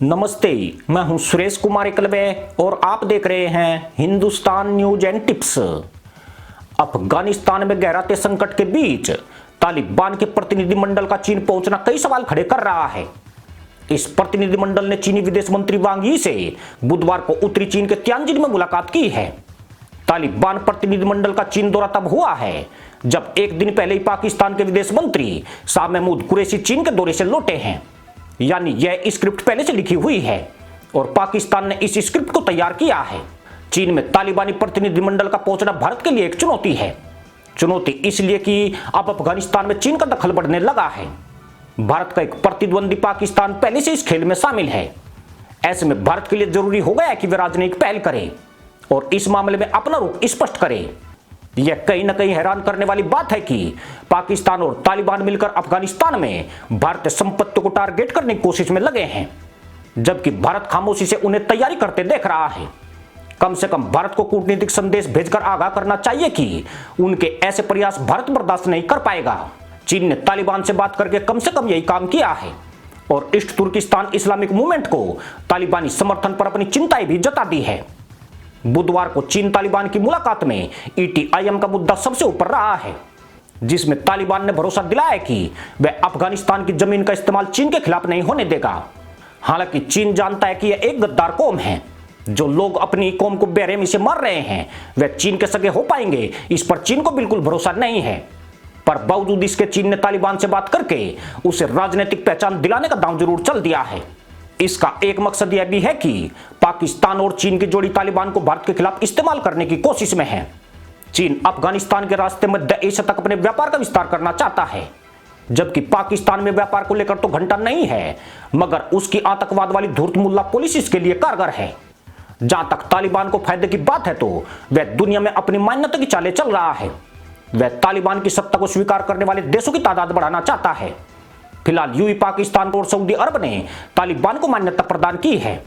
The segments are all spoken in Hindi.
नमस्ते, मैं हूं सुरेश कुमार एकलवे और आप देख रहे हैं Hindustan news and tips. Afghanistan में गहराते संकट के बीच तालिबान के प्रतिनिधिमंडल का चीन पहुंचना कई सवाल खड़े कर रहा है। इस प्रतिनिधिमंडल ने चीनी विदेश मंत्री वांग यी से बुधवार को उत्तरी चीन के तियानजिन में मुलाकात की है। तालिबान प्रतिनिधिमंडल का चीन दौरा तब हुआ है जब एक दिन पहले ही पाकिस्तान के विदेश मंत्री शाह महमूद कुरैशी चीन के दौरे से लौटे हैं। यानी यह स्क्रिप्ट पहले से लिखी हुई है और पाकिस्तान ने इस स्क्रिप्ट को तैयार किया है। चीन में तालिबानी प्रतिनिधिमंडल का पहुंचना भारत के लिए एक चुनौती है। चुनौती इसलिए कि अब अफगानिस्तान में चीन का दखल बढ़ने लगा है। भारत का एक प्रतिद्वंदी पाकिस्तान पहले से इस खेल में शामिल है। ऐसे में भारत के लिए जरूरी हो गया कि वे राजनयिक पहल करे और इस मामले में अपना रुख स्पष्ट करे। यह कहीं न कहीं हैरान करने वाली बात है कि पाकिस्तान और तालिबान मिलकर अफगानिस्तान में भारतीय संपत्ति को टारगेट करने की कोशिश में लगे हैं, जबकि भारत खामोशी से उन्हें तैयारी करते देख रहा है। कम से कम भारत को कूटनीतिक संदेश भेजकर आगाह करना चाहिए कि उनके ऐसे प्रयास भारत बर्दाश्त नहीं कर पाएगा। चीन ने तालिबान से बात करके कम से कम यही काम किया है और ईस्ट तुर्किस्तान इस्लामिक मूवमेंट को तालिबानी समर्थन पर अपनी चिंताएं भी जता दी है। बुधवार को चीन तालिबान की मुलाकात में ETIM का मुद्दा सबसे ऊपर रहा है, जिसमें तालिबान ने भरोसा दिलाया कि वह अफगानिस्तान की जमीन का इस्तेमाल चीन के खिलाफ नहीं होने देगा। हालांकि चीन जानता है कि यह एक गद्दार कौम है। जो लोग अपनी कौम को बेरहमी से मार रहे हैं वह चीन के सगे हो पाएंगे, इस पर चीन को बिल्कुल भरोसा नहीं है। पर बावजूद इसके चीन ने तालिबान से बात करके उसे राजनीतिक पहचान दिलाने का दांव जरूर चल दिया है। इसका एक मकसद यह भी है कि पाकिस्तान और चीन की जोड़ी तालिबान को भारत के खिलाफ इस्तेमाल करने की कोशिश में है। चीन अफगानिस्तान के रास्ते मध्य एशिया तक अपने व्यापार का विस्तार करना चाहता है, जबकि पाकिस्तान में व्यापार को लेकर तो घंटा नहीं है, मगर उसकी आतंकवाद वाली धूर्त मुल्ला पॉलिसी इसके लिए कारगर है। जहां तक तालिबान को फायदे की बात है तो वह दुनिया में अपनी मान्यता की चालें चल रहा है। वह तालिबान की सत्ता को स्वीकार करने वाले देशों की तादाद बढ़ाना चाहता है। फिलहाल यूएई, पाकिस्तान और सऊदी अरब ने तालिबान को मान्यता प्रदान की है।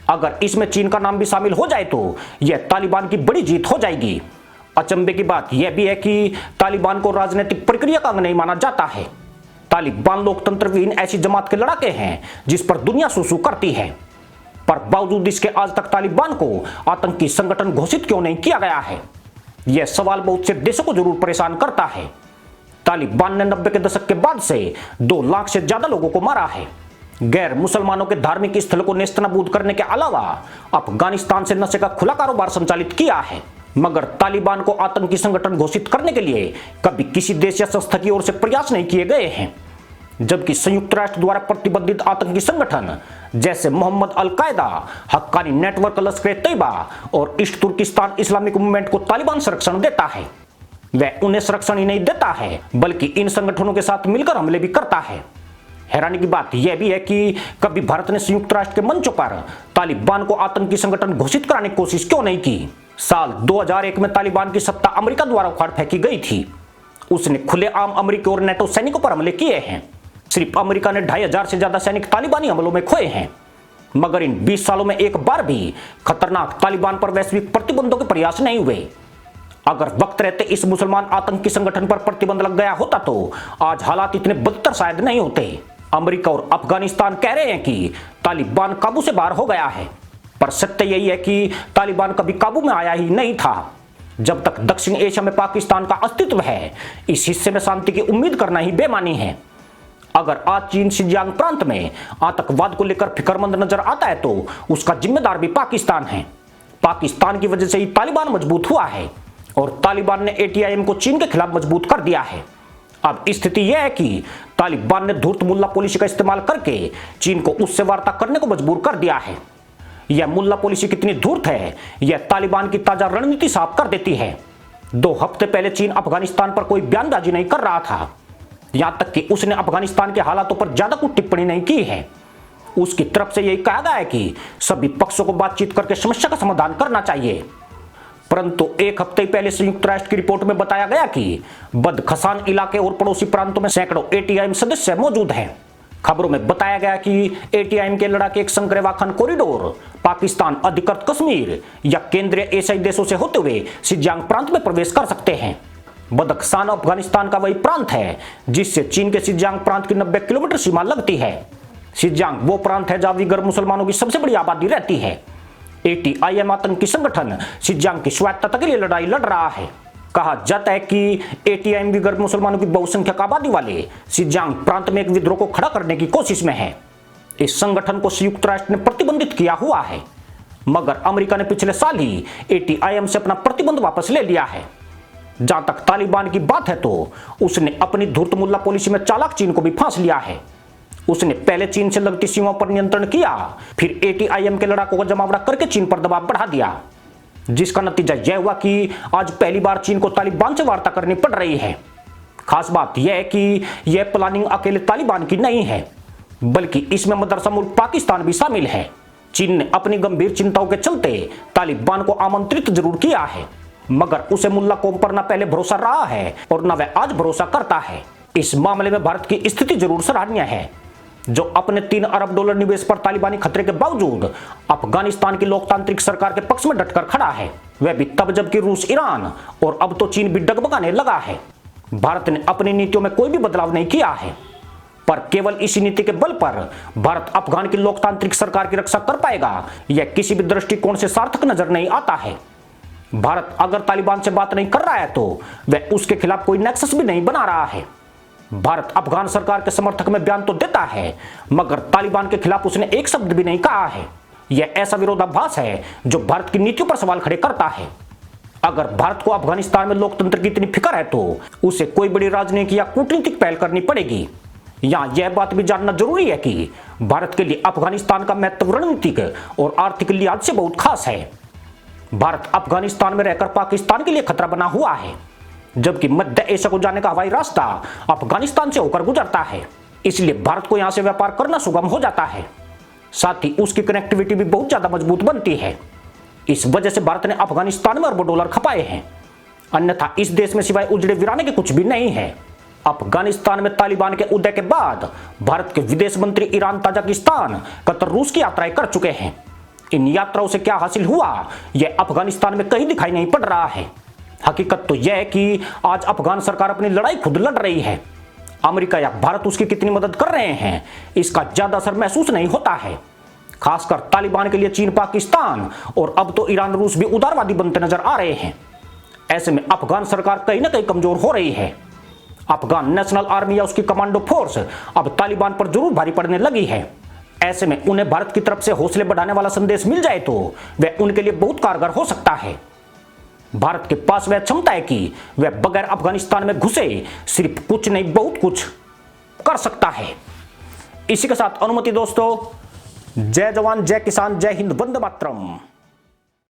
अगर इसमें चीन का नाम भी शामिल हो जाए तो यह तालिबान की बड़ी जीत हो जाएगी। अचंभे की बात यह भी है कि तालिबान को राजनीतिक प्रक्रिया का अंग नहीं माना जाता है। तालिबान लोकतंत्र विहीन ऐसी जमात के लड़ाके हैं जिस पर दुनिया सुसु करती है। पर बावजूद इसके आज तक तालिबान को आतंकी संगठन घोषित क्यों नहीं किया गया है, यह सवाल बहुत से देशों को जरूर परेशान करता है। तालिबान ने 90 के दशक के बाद से 2 लाख से ज्यादा लोगों को मारा है। गैर मुसलमानों के धार्मिक स्थलों को नेस्तनाबूद करने के अलावा अफगानिस्तान से नशे का खुला कारोबार संचालित किया है। मगर तालिबान को आतंकी संगठन घोषित करने के लिए कभी किसी देश या संस्था की ओर से प्रयास नहीं किए गए हैं, जबकि संयुक्त राष्ट्र द्वारा प्रतिबंधित आतंकी संगठन जैसे मोहम्मद अल-कायदा, हक्कानी नेटवर्क, लश्कर-ए-तैयबा और ईस्ट तुर्किस्तान इस्लामिक मूवमेंट को तालिबान संरक्षण देता है। वह उन्हें संरक्षण ही नहीं देता है बल्कि इन संगठनों के साथ मिलकर हमले भी करता है। हैरानी की बात यह भी है कि कभी भारत ने संयुक्त राष्ट्र के मंचों पर तालिबान को आतंकी संगठन घोषित कराने की कोशिश क्यों नहीं की। साल 2001 में तालिबान की सत्ता अमेरिका द्वारा उखाड़ फेंकी गई थी। उसने खुलेआम अमेरिकी और नेटो सैनिकों पर हमले किए हैं। सिर्फ अमेरिका ने 2500 से ज्यादा सैनिक तालिबानी हमलों में खोए हैं। मगर इन 20 सालों में एक बार भी खतरनाक तालिबान पर वैश्विक प्रतिबंधों के प्रयास नहीं हुए। अगर वक्त रहते इस मुसलमान आतंकी संगठन पर प्रतिबंध लग गया होता तो आज हालात इतने बदतर शायद नहीं होते। अमेरिका और अफगानिस्तान कह रहे हैं कि तालिबान काबू से बाहर हो गया है, पर सत्य यही है कि तालिबान कभी काबू में आया ही नहीं था। जब तक दक्षिण एशिया में पाकिस्तान का अस्तित्व है, इस हिस्से में शांति की उम्मीद करना ही बेमानी है। अगर आज चीन शिनजियांग प्रांत में आतंकवाद को लेकर फिक्रमंद नजर आता है तो उसका जिम्मेदार भी पाकिस्तान है। पाकिस्तान की वजह से ही तालिबान मजबूत हुआ है और तालिबान ने ATIM को चीन के खिलाफ मजबूत कर दिया है। अब स्थिति यह है कि तालिबान ने धूर्त मुल्ला पॉलिसी का इस्तेमाल करके चीन को उससे वार्ता करने को मजबूर कर दिया है। यह मुल्ला पॉलिसी कितनी धूर्त है यह तालिबान की ताजा रणनीति साफ कर देती है। 2 हफ्ते पहले चीन अफगानिस्तान पर कोई बयानबाजी नहीं कर रहा था, यहां तक कि उसने अफगानिस्तान के हालातों पर ज्यादा कुछ टिप्पणी नहीं की है। उसकी तरफ से यही कहा गया है कि सभी पक्षों को बातचीत करके समस्या का समाधान करना चाहिए। परंतु एक हफ्ते पहले संयुक्त राष्ट्र की रिपोर्ट में बताया गया कि बदखसान इलाके और पड़ोसी प्रांतों में सैकड़ों ATIM सदस्य मौजूद हैं। खबरों में बताया गया कि ATIM के लड़ाके एक संकरेवाखन कॉरिडोर पाकिस्तान अधिकृत कश्मीर या केंद्रीय एशियाई देशों से होते हुए शिनजियांग प्रांत में प्रवेश कर सकते हैं। बदख्शान अफगानिस्तान का वही प्रांत है जिससे चीन के शिनजियांग प्रांत की 90 किलोमीटर सीमा लगती है। शिनजांग वो प्रांत है जहां विगर मुसलमानों की सबसे बड़ी आबादी रहती है। ATIM आतंकी संगठन शिनजांग की स्वायत्तता के लिए लड़ाई लड़ रहा है। कहा जाता है कि ATIM विगर मुसलमानों की बहुसंख्यक आबादी वाले शिनजांग प्रांत में एक विद्रोह को खड़ा करने की कोशिश में है। इस संगठन को संयुक्त राष्ट्र ने प्रतिबंधित किया हुआ है, मगर अमेरिका ने पिछले साल ही ATIM से अपना प्रतिबंध वापस ले लिया है। जहां तक तालिबान की बात है तो उसने अपनी धूर्त मुल्ला पॉलिसी में चालाक चीन को भी फांस लिया है। उसने पहले चीन से लगती सीमाओं पर नियंत्रण किया, फिर ATIM के लड़ाकों का जमावड़ा करके चीन पर दबाव बढ़ा दिया, जिसका नतीजा यह हुआ कि आज पहली बार चीन को तालिबान से वार्ता करनी पड़ रही है। खास बात यह है कि यह प्लानिंग अकेले तालिबान की नहीं है, बल्कि इसमें मदरसा मुल्क पाकिस्तान भी शामिल है। चीन ने अपनी गंभीर चिंताओं के चलते तालिबान को आमंत्रित जरूर किया है, मगर उसे मुल्ला कौम पर न पहले भरोसा रहा है और न वह आज भरोसा करता है। इस मामले में भारत की स्थिति जरूर सराहनीय है, जो अपने $3 अरब निवेश पर तालिबानी खतरे के बावजूद अफगानिस्तान की लोकतांत्रिक सरकार के पक्ष में डटकर खड़ा है। वह भी तब जबकि रूस, ईरान और अब तो चीन भी डगमगाने लगा है। भारत ने अपनी नीतियों में कोई भी बदलाव नहीं किया है, पर केवल इसी नीति के बल पर भारत अफगान की लोकतांत्रिक सरकार की रक्षा कर पाएगा, यह किसी भी दृष्टिकोण से सार्थक नजर नहीं आता है। भारत अगर तालिबान से बात नहीं कर रहा है तो वह उसके खिलाफ कोई नेक्सस भी नहीं बना रहा है। भारत अफगान सरकार के समर्थक में बयान तो देता है, मगर तालिबान के खिलाफ उसने एक शब्द भी नहीं कहा है। यह ऐसा विरोधाभास है जो भारत की नीतियों पर सवाल खड़े करता है। अगर भारत को अफगानिस्तान में लोकतंत्र की इतनी फिक्र है तो उसे कोई बड़ी राजनीतिक या कूटनीतिक पहल करनी पड़ेगी। यहाँ यह बात भी जानना जरूरी है कि भारत के लिए अफगानिस्तान का महत्व रणनीतिक और आर्थिक लिहाज से बहुत खास है। भारत अफगानिस्तान में रहकर पाकिस्तान के लिए खतरा बना हुआ है, जबकि मध्य एशिया को जाने का हवाई रास्ता अफगानिस्तान से होकर गुजरता है। इसलिए भारत को यहां से व्यापार करना सुगम हो जाता है, साथ ही उसकी कनेक्टिविटी भी बहुत ज्यादा मजबूत बनती है। इस वजह से भारत ने अफगानिस्तान में अरबों डॉलर खपाए हैं, अन्यथा इस देश में सिवाय उजड़े वीराने के कुछ भी नहीं है। अफगानिस्तान में तालिबान के उदय के बाद भारत के विदेश मंत्री ईरान, ताजिकिस्तान, कतर, रूस की यात्राएं कर चुके हैं। इन यात्राओं से क्या हासिल हुआ यह अफगानिस्तान में कहीं दिखाई नहीं पड़ रहा है। हकीकत तो यह है कि आज अफगान सरकार अपनी लड़ाई खुद लड़ रही है। अमेरिका या भारत उसकी कितनी मदद कर रहे हैं इसका ज्यादा असर महसूस नहीं होता है। खासकर तालिबान के लिए चीन, पाकिस्तान और अब तो ईरान, रूस भी उदारवादी बनते नजर आ रहे हैं। ऐसे में अफगान सरकार कहीं ना कहीं कमजोर हो रही है। अफगान नेशनल आर्मी या उसकी कमांडो फोर्स अब तालिबान पर जरूर भारी पड़ने लगी है। ऐसे में उन्हें भारत की तरफ से हौसले बढ़ाने वाला संदेश मिल जाए तो वह उनके लिए बहुत कारगर हो सकता है। भारत के पास वह क्षमता है कि वह बगैर अफगानिस्तान में घुसे सिर्फ कुछ नहीं बहुत कुछ कर सकता है। इसी के साथ अनुमति दोस्तों, जय जवान, जय किसान, जय हिंद, वंदे मातरम।